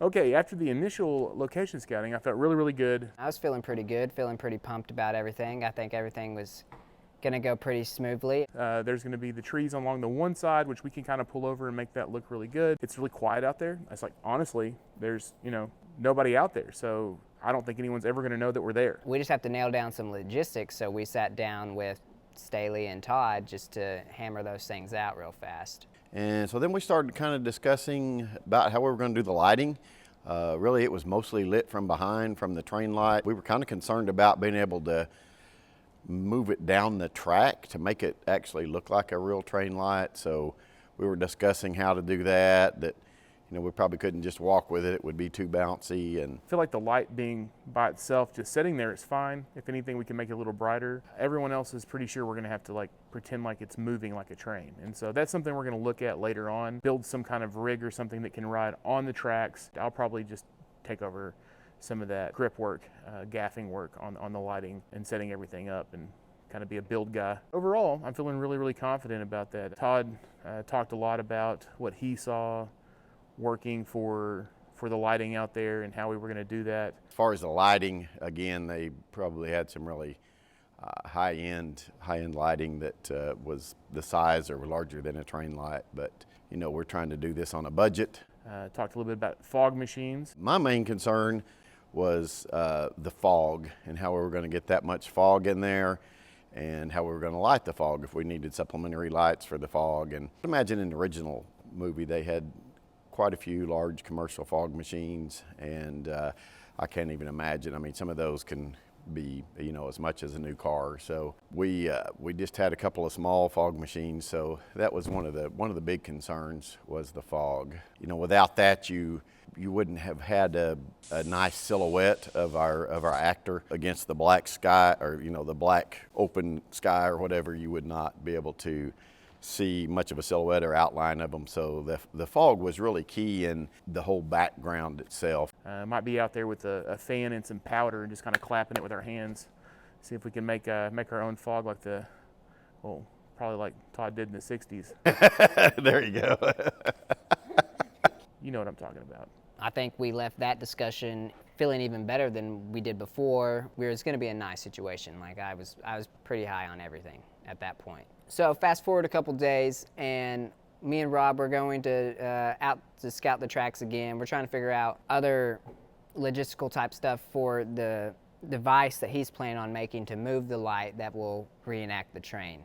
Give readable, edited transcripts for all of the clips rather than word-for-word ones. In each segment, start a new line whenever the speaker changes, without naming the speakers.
Okay, after the initial location scouting, I felt really, really good.
I was feeling pretty good, feeling pretty pumped about everything. I think everything was gonna go pretty smoothly.
There's gonna be the trees along the one side, which we can kind of pull over and make that look really good. It's really quiet out there. It's like, honestly, there's, nobody out there. So I don't think anyone's ever gonna know that we're there.
We just have to nail down some logistics, so we sat down with Staley and Todd just to hammer those things out real fast.
And so then we started kind of discussing about how we were going to do the lighting. Really, it was mostly lit from behind, from the train light. We were kind of concerned about being able to move it down the track to make it actually look like a real train light. So we were discussing how to do that we probably couldn't just walk with it. It would be too bouncy. And
I feel like the light being by itself, just sitting there, is fine. If anything, we can make it a little brighter. Everyone else is pretty sure we're gonna have to pretend like it's moving like a train. And so that's something we're gonna look at later on, build some kind of rig or something that can ride on the tracks. I'll probably just take over some of that grip work, gaffing work on the lighting and setting everything up and kind of be a build guy. Overall, I'm feeling really, really confident about that. Todd talked a lot about what he saw working for the lighting out there and how we were going to do that.
As far as the lighting, again, they probably had some really high-end lighting that was the size or larger than a train light. But we're trying to do this on a budget.
Talked a little bit about fog machines.
My main concern was the fog and how we were going to get that much fog in there and how we were going to light the fog if we needed supplementary lights for the fog. And imagine in the original movie they had quite a few large commercial fog machines, and I can't even imagine. I mean, some of those can be as much as a new car. So we just had a couple of small fog machines, so that was one of the big concerns was the fog. Without that you wouldn't have had a nice silhouette of our actor against the black sky, or the black open sky or whatever. You would not be able to see much of a silhouette or outline of them. So the fog was really key in the whole background itself.
Might be out there with a fan and some powder and just kind of clapping it with our hands. See if we can make our own fog like probably like Todd did in the 60s.
There you go.
You know what I'm talking about.
I think we left that discussion feeling even better than we did before. It's going to be a nice situation. I was pretty high on everything at that point. So fast forward a couple days, and me and Rob are going to out to scout the tracks again. We're trying to figure out other logistical type stuff for the device that he's planning on making to move the light that will reenact the train.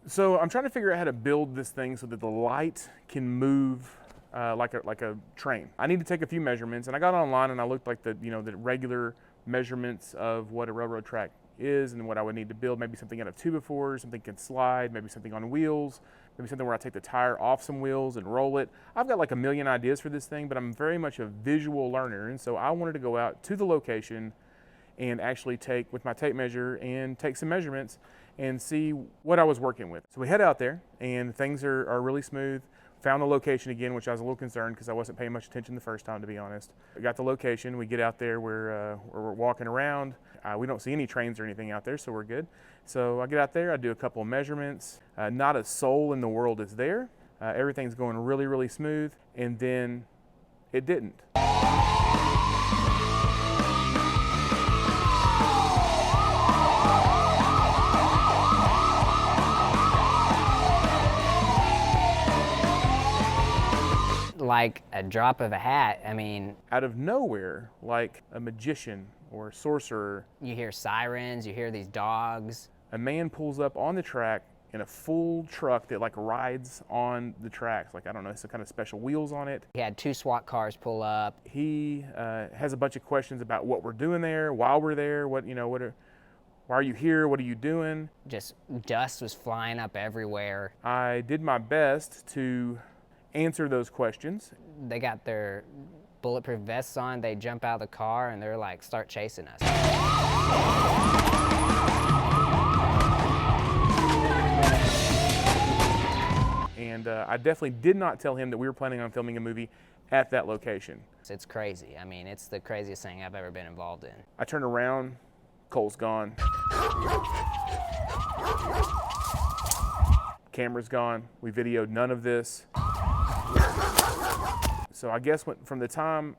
So I'm trying to figure out how to build this thing so that the light can move like a train. I need to take a few measurements, and I got online and I looked like the regular measurements of what a railroad track is and what I would need to build. Maybe something out of 2x4, something can slide, maybe something on wheels, maybe something where I take the tire off some wheels and roll it. I've got like a million ideas for this thing, but I'm very much a visual learner, and so I wanted to go out to the location and actually take with my tape measure and take some measurements and see what I was working with. So we head out there and things are really smooth. Found the location again, which I was a little concerned because I wasn't paying much attention the first time, to be honest. We got the location, we get out there, we're walking around. We don't see any trains or anything out there, so we're good. So I get out there, I do a couple of measurements. Not a soul in the world is there. Everything's going really, really smooth, and then it didn't.
Like a drop of a hat. I mean,
out of nowhere, like a magician or a sorcerer.
You hear sirens, you hear these dogs.
A man pulls up on the track in a full truck that rides on the tracks. I don't know, some kind of special wheels on it.
He had 2 SWAT cars pull up.
He has a bunch of questions about what we're doing there, while we're there, why are you here, what are you doing?
Just dust was flying up everywhere.
I did my best to answer those questions.
They got their bulletproof vests on, they jump out of the car and they're like, start chasing us.
And I definitely did not tell him that we were planning on filming a movie at that location.
It's crazy. I mean, it's the craziest thing I've ever been involved in.
I turned around, Cole's gone. Camera's gone. We videoed none of this. So I guess from the time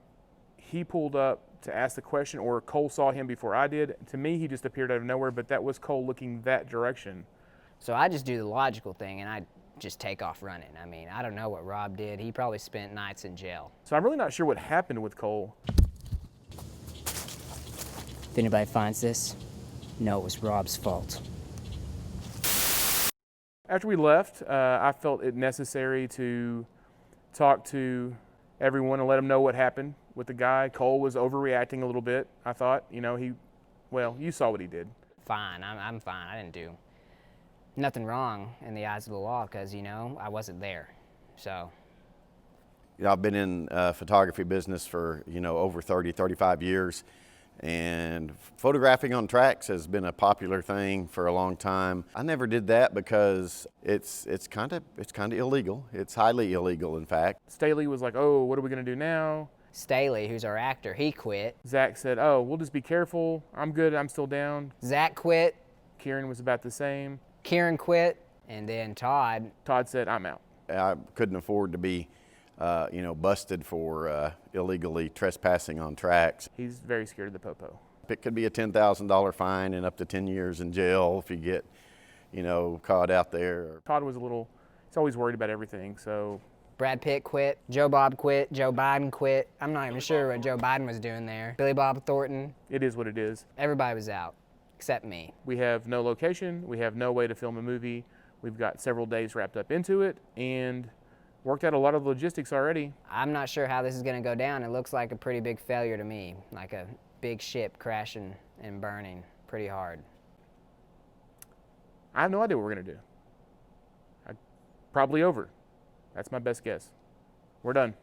he pulled up to ask the question, or Cole saw him before I did. To me, he just appeared out of nowhere, but that was Cole looking that direction.
So I just do the logical thing, and I just take off running. I mean, I don't know what Rob did. He probably spent nights in jail.
So I'm really not sure what happened with Cole.
If anybody finds this, know it was Rob's fault.
After we left, I felt it necessary to talk to everyone and let them know what happened with the guy. Cole was overreacting a little bit, I thought. You know, well, you saw what he did.
Fine, I'm fine. I didn't do nothing wrong in the eyes of the law because, you know, I wasn't there. So.
You know, I've been in photography business for, you know, over 30, 35 years. And photographing on tracks has been a popular thing for a long time. I never did that because it's kind of illegal. It's highly illegal, in fact.
Staley was like, "Oh, what are we gonna do now?"
Staley, who's our actor, he quit.
Zach said, "Oh, we'll just be careful. I'm good. I'm still down."
Zach quit.
Kieran was about the same.
Kieran quit, and then Todd.
Todd said, "I'm out."
I couldn't afford to be you know, busted for illegally trespassing on tracks.
He's very scared of the popo.
It could be a $10,000 fine and up to 10 years in jail if you get, you know, caught out there.
Todd was he's always worried about everything, so.
Brad Pitt quit. Joe Bob quit. Joe Biden quit. I'm not even sure what Joe Biden was doing there. Billy Bob Thornton.
It is what it is.
Everybody was out, except me.
We have no location. We have no way to film a movie. We've got several days wrapped up into it, and worked out a lot of logistics already.
I'm not sure how this is going to go down. It looks like a pretty big failure to me, like a big ship crashing and burning pretty hard.
I have no idea what we're going to do. Probably over. That's my best guess. We're done.